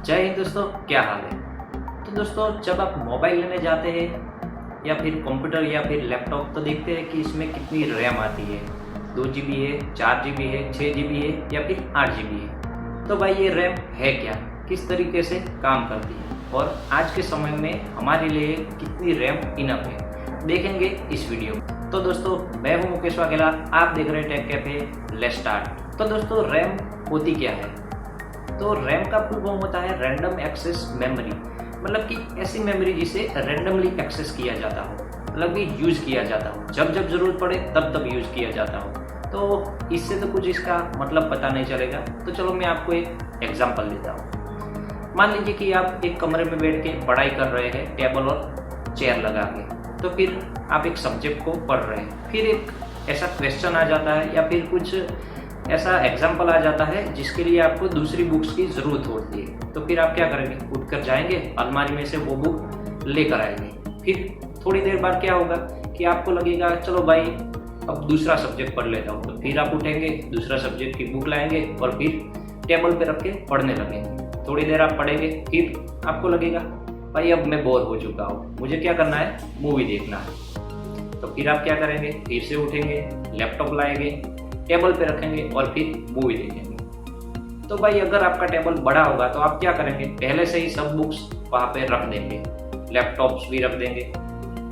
जय हिंद दोस्तों, क्या हाल है। तो दोस्तों, जब आप मोबाइल लेने जाते हैं या फिर कंप्यूटर या फिर लैपटॉप तो देखते हैं कि इसमें कितनी रैम आती है। 2 GB है, 4 GB है, 6 GB है या फिर 8 GB है। तो भाई ये रैम है क्या, किस तरीके से काम करती है और आज के समय में हमारे लिए कितनी रैम इनफ है, देखेंगे इस वीडियो में। तो दोस्तों, मैं हूं मुकेश वाघेला, आप देख रहे हैं टेक कैफे। Let's start. तो दोस्तों, रैम होती क्या है? तो रैम का फुल फॉर्म होता है रैंडम एक्सेस मेमोरी, मतलब कि ऐसी मेमोरी जिसे रैंडमली एक्सेस किया जाता हो, मतलब कि यूज किया जाता हो, जब जब जरूरत पड़े तब तब यूज किया जाता हो। तो इससे तो कुछ इसका मतलब पता नहीं चलेगा। तो चलो मैं आपको एक एग्जांपल देता हूँ। मान लीजिए कि आप एक कमरे में बैठ के पढ़ाई कर रहे हैं, टेबल और चेयर लगा के। तो फिर आप एक सब्जेक्ट को पढ़ रहे हैं, फिर एक ऐसा क्वेश्चन आ जाता है या फिर कुछ ऐसा एग्जाम्पल आ जाता है जिसके लिए आपको दूसरी बुक्स की ज़रूरत होती है। तो फिर आप क्या करेंगे? उठकर जाएंगे, अलमारी में से वो बुक लेकर आएंगे। फिर थोड़ी देर बाद क्या होगा कि आपको लगेगा चलो भाई अब दूसरा सब्जेक्ट पढ़ लेता हूँ। तो फिर आप उठेंगे, दूसरा सब्जेक्ट की बुक लाएंगे और फिर टेबल पे रख के पढ़ने लगेंगे। थोड़ी देर आप पढ़ेंगे, फिर आपको लगेगा भाई अब मैं बोर हो चुका हूँ, मुझे क्या करना है, मूवी देखना है। तो फिर आप क्या करेंगे? फिर से उठेंगे, लैपटॉप लाएंगे, टेबल पे रखेंगे और फिर मूवी देखेंगे। तो भाई अगर आपका टेबल बड़ा होगा तो आप क्या करेंगे? पहले से ही सब बुक्स वहाँ पे रख देंगे, लैपटॉप्स भी रख देंगे।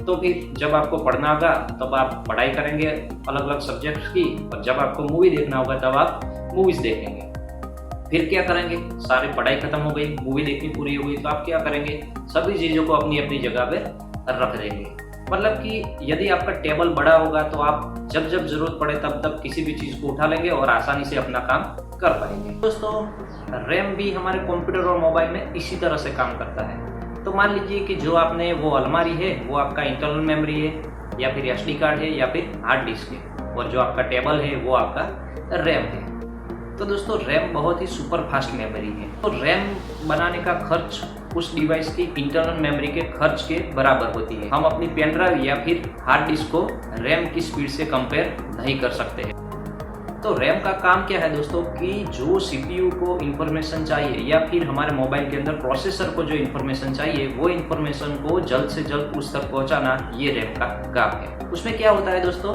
तो फिर जब आपको पढ़ना होगा तब आप पढ़ाई करेंगे अलग अलग सब्जेक्ट्स की, और जब आपको मूवी देखना होगा तब आप मूवीज़ देखेंगे। फिर क्या करेंगे? सारी पढ़ाई खत्म हो गई, मूवी देखनी पूरी हो गई, तो आप क्या करेंगे? सभी चीज़ों को अपनी अपनी जगह पे रख देंगे। मतलब कि यदि आपका टेबल बड़ा होगा तो आप जब जब जरूरत पड़े तब तब किसी भी चीज़ को उठा लेंगे और आसानी से अपना काम कर पाएंगे। दोस्तों, रैम भी हमारे कंप्यूटर और मोबाइल में इसी तरह से काम करता है। तो मान लीजिए कि जो आपने वो अलमारी है वो आपका इंटरनल मेमोरी है या फिर SD कार्ड है या फिर हार्ड डिस्क है, और जो आपका टेबल है वो आपका रैम है। तो दोस्तों, रैम बहुत ही सुपर फास्ट मेमोरी है। तो रैम बनाने का खर्च उस डिवाइस की इंटरनल मेमोरी के खर्च के बराबर होती है। हम अपनी पेन ड्राइव या फिर हार्ड डिस्क को रैम की स्पीड से कंपेयर नहीं कर सकते हैं। तो रैम का काम क्या है दोस्तों, कि जो CPU को इंफॉर्मेशन चाहिए या फिर हमारे मोबाइल के अंदर प्रोसेसर को जो इंफॉर्मेशन चाहिए वो इंफॉर्मेशन को जल्द से जल्द उस तक पहुंचाना, ये रैम का काम है। उसमें क्या होता है दोस्तों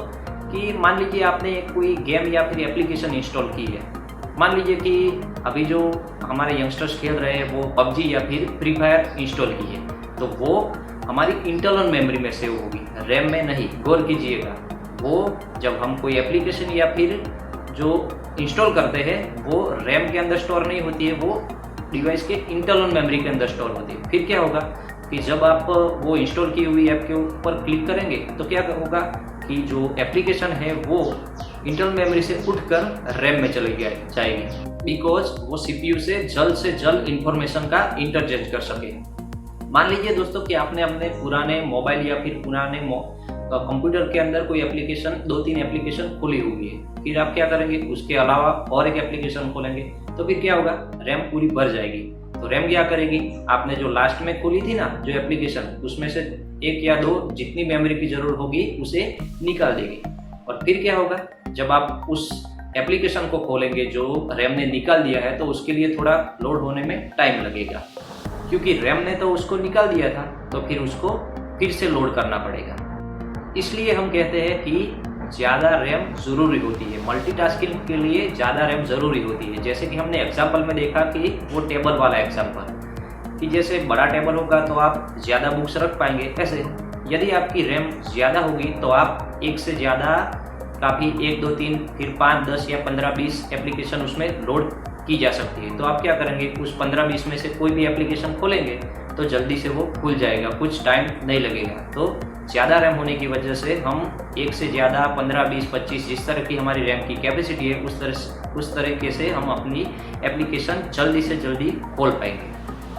कि मान लीजिए आपने कोई गेम या फिर एप्लीकेशन इंस्टॉल की है। मान लीजिए कि अभी जो हमारे यंगस्टर्स खेल रहे हैं वो PUBG या फिर फ्री फायर इंस्टॉल की है, तो वो हमारी इंटरनल मेमोरी में सेव होगी, रैम में नहीं। गौर कीजिएगा, वो जब हम कोई एप्लीकेशन या फिर जो इंस्टॉल करते हैं वो रैम के अंदर स्टोर नहीं होती है, वो डिवाइस के इंटरनल मेमोरी के अंदर स्टोर होती है। फिर क्या होगा कि जब आप वो इंस्टॉल की हुई ऐप के ऊपर क्लिक करेंगे तो क्या होगा कि जो एप्लीकेशन है वो इंटरनल मेमोरी से उठकर रैम में चली जाएगी, बिकॉज वो CPU से जल्द इंफॉर्मेशन का इंटरचेंज कर सके। मान लीजिए दोस्तों कि आपने अपने पुराने मोबाइल या फिर पुराने कंप्यूटर के अंदर कोई एप्लीकेशन, 2-3 एप्लीकेशन खुली हुई है। फिर आप क्या करेंगे? उसके अलावा और एक एप्लीकेशन खोलेंगे, तो फिर क्या होगा? रैम पूरी भर जाएगी। तो रैम क्या करेगी? आपने जो लास्ट में खोली थी ना जो एप्लीकेशन, उसमें से 1 या 2 जितनी मेमोरी की जरूरत होगी उसे निकाल देगी। और फिर क्या होगा? जब आप उस एप्लीकेशन को खोलेंगे जो रैम ने निकाल दिया है, तो उसके लिए थोड़ा लोड होने में टाइम लगेगा, क्योंकि रैम ने तो उसको निकाल दिया था, तो फिर उसको फिर से लोड करना पड़ेगा। इसलिए हम कहते हैं कि ज़्यादा रैम ज़रूरी होती है, मल्टीटास्किंग के लिए ज़्यादा रैम ज़रूरी होती है। जैसे कि हमने एग्जाम्पल में देखा कि वो टेबल वाला एग्जाम्पल, कि जैसे बड़ा टेबल होगा तो आप ज़्यादा बुक्स रख पाएंगे। ऐसे यदि आपकी रैम ज़्यादा होगी तो आप एक से ज़्यादा काफ़ी 1, 2, 3 फिर 5, 10 या 15-20 एप्लीकेशन उसमें लोड की जा सकती है। तो आप क्या करेंगे? उस 15-20 में से कोई भी एप्लीकेशन खोलेंगे तो जल्दी से वो खुल जाएगा, कुछ टाइम नहीं लगेगा। तो ज़्यादा रैम होने की वजह से हम एक से ज़्यादा 15, 20, 25 जिस तरह की हमारी रैम की कैपेसिटी है उस तरीके से हम अपनी एप्लीकेशन जल्दी से जल्दी खोल पाएंगे।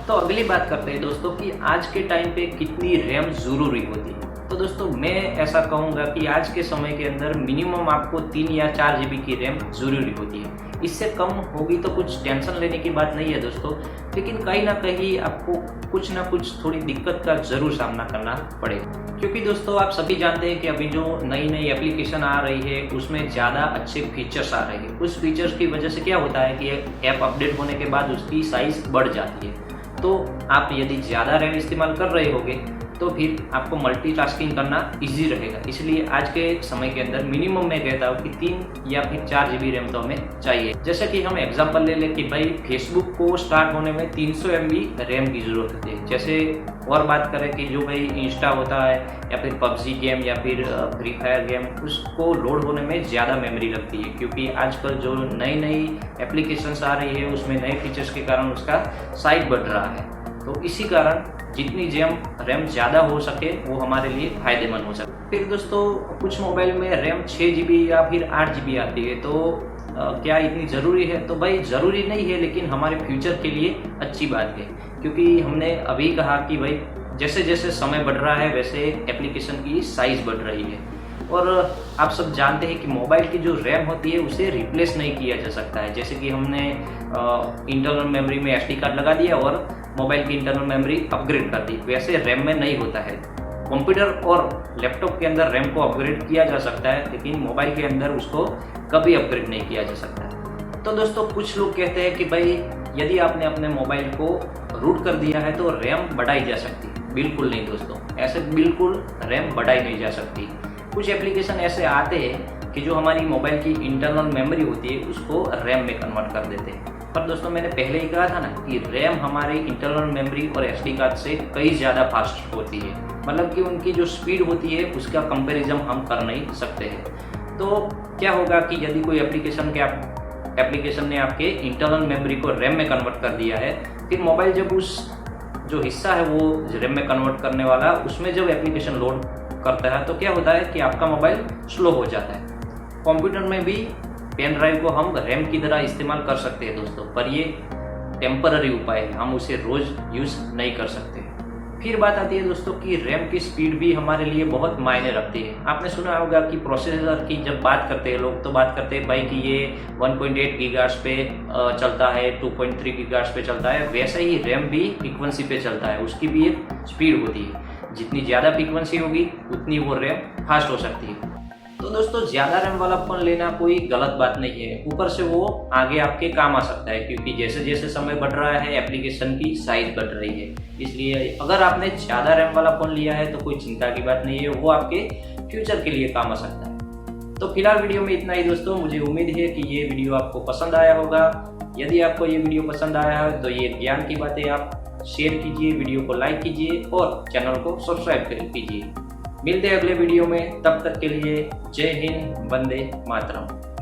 तो अगली बात करते हैं दोस्तों कि आज के टाइम पे कितनी रैम ज़रूरी होती है। तो दोस्तों, मैं ऐसा कहूँगा कि आज के समय के अंदर मिनिमम आपको 3 या 4 GB की रैम ज़रूरी होती है। इससे कम होगी तो कुछ टेंशन लेने की बात नहीं है दोस्तों, लेकिन कहीं ना कहीं आपको कुछ ना कुछ थोड़ी दिक्कत का ज़रूर सामना करना पड़ेगा। क्योंकि दोस्तों आप सभी जानते हैं कि अभी जो नई नई एप्लीकेशन आ रही है उसमें ज़्यादा अच्छे फीचर्स आ रहे हैं। उस फीचर्स की वजह से क्या होता है कि ऐप अपडेट होने के बाद उसकी साइज़ बढ़ जाती है। तो आप यदि ज़्यादा रैम इस्तेमाल कर रहे होगे तो फिर आपको मल्टीटास्किंग करना इजी रहेगा। इसलिए आज के समय के अंदर मिनिमम मैं कहता हूँ कि 3 या फिर 4 GB रैम तो हमें चाहिए। जैसे कि हम एग्जांपल ले लें कि भाई फेसबुक को स्टार्ट होने में 300 MB रैम की ज़रूरत होती है। जैसे और बात करें कि जो भाई इंस्टा होता है या फिर पबजी गेम या फिर फ्री फायर गेम, उसको लोड होने में ज़्यादा मेमोरी लगती है, क्योंकि आजकल जो नई नई एप्लीकेशंस आ रही है उसमें नए फीचर्स के कारण उसका साइज बढ़ रहा है। तो इसी कारण जितनी रैम ज़्यादा हो सके वो हमारे लिए फ़ायदेमंद हो सके। फिर दोस्तों कुछ मोबाइल में रैम 6 GB या फिर 8 GB आती है, तो क्या इतनी ज़रूरी है? तो भाई ज़रूरी नहीं है, लेकिन हमारे फ्यूचर के लिए अच्छी बात है। क्योंकि हमने अभी कहा कि भाई जैसे जैसे समय बढ़ रहा है वैसे एप्लीकेशन की साइज़ बढ़ रही है, और आप सब जानते हैं कि मोबाइल की जो रैम होती है उसे रिप्लेस नहीं किया जा सकता है। जैसे कि हमने इंटरनल मेमोरी में SD कार्ड लगा दिया और मोबाइल की इंटरनल मेमोरी अपग्रेड कर दी, वैसे रैम में नहीं होता है। कंप्यूटर और लैपटॉप के अंदर रैम को अपग्रेड किया जा सकता है, लेकिन मोबाइल के अंदर उसको कभी अपग्रेड नहीं किया जा सकता। तो दोस्तों कुछ लोग कहते हैं कि भाई यदि आपने अपने मोबाइल को रूट कर दिया है तो रैम बढ़ाई जा सकती है। बिल्कुल नहीं दोस्तों, ऐसे बिल्कुल रैम बढ़ाई नहीं जा सकती। कुछ एप्लीकेशन ऐसे आते हैं कि जो हमारी मोबाइल की इंटरनल मेमोरी होती है उसको रैम में कन्वर्ट कर देते हैं। पर दोस्तों मैंने पहले ही कहा था ना कि रैम हमारे इंटरनल मेमोरी और SD कार्ड से कई ज़्यादा फास्ट होती है, मतलब कि उनकी जो स्पीड होती है उसका कंपैरिजन हम कर नहीं सकते हैं। तो क्या होगा कि यदि कोई एप्लीकेशन ने आपके इंटरनल मेमोरी को रैम में कन्वर्ट कर दिया है, फिर मोबाइल जब उस जो हिस्सा है वो रैम में कन्वर्ट करने वाला उसमें जब एप्लीकेशन लोड करता है तो क्या होता है कि आपका मोबाइल स्लो हो जाता है। कंप्यूटर में भी पेन ड्राइव को हम रैम की तरह इस्तेमाल कर सकते हैं दोस्तों, पर ये टेम्पररी उपाय है, हम उसे रोज़ यूज़ नहीं कर सकते। फिर बात आती है दोस्तों कि रैम की स्पीड भी हमारे लिए बहुत मायने रखती है। आपने सुना होगा कि प्रोसेसर की जब बात करते हैं लोग तो बात करते हैं भाई कि ये 1.8 गीगाहर्ट्ज़ पे चलता है, 2.3 गीगाहर्ट्ज़ पे चलता है। वैसे ही रैम भी फ्रीक्वेंसी पे चलता है, उसकी भी एक स्पीड होती है। जितनी ज़्यादा फ्रीक्वेंसी होगी उतनी वो रैम फास्ट हो सकती है। तो दोस्तों ज़्यादा रैम वाला फ़ोन लेना कोई गलत बात नहीं है, ऊपर से वो आगे आपके काम आ सकता है, क्योंकि जैसे जैसे समय बढ़ रहा है एप्लीकेशन की साइज़ बढ़ रही है। इसलिए अगर आपने ज़्यादा रैम वाला फ़ोन लिया है तो कोई चिंता की बात नहीं है, वो आपके फ्यूचर के लिए काम आ सकता है। तो फिलहाल वीडियो में इतना ही दोस्तों। मुझे उम्मीद है कि ये वीडियो आपको पसंद आया होगा। यदि आपको ये वीडियो पसंद आया है तो ये ज्ञान की बातें आप शेयर कीजिए, वीडियो को लाइक कीजिए और चैनल को सब्सक्राइब कीजिए। मिलते हैं अगले वीडियो में, तब तक के लिए जय हिंद, वंदे मातरम।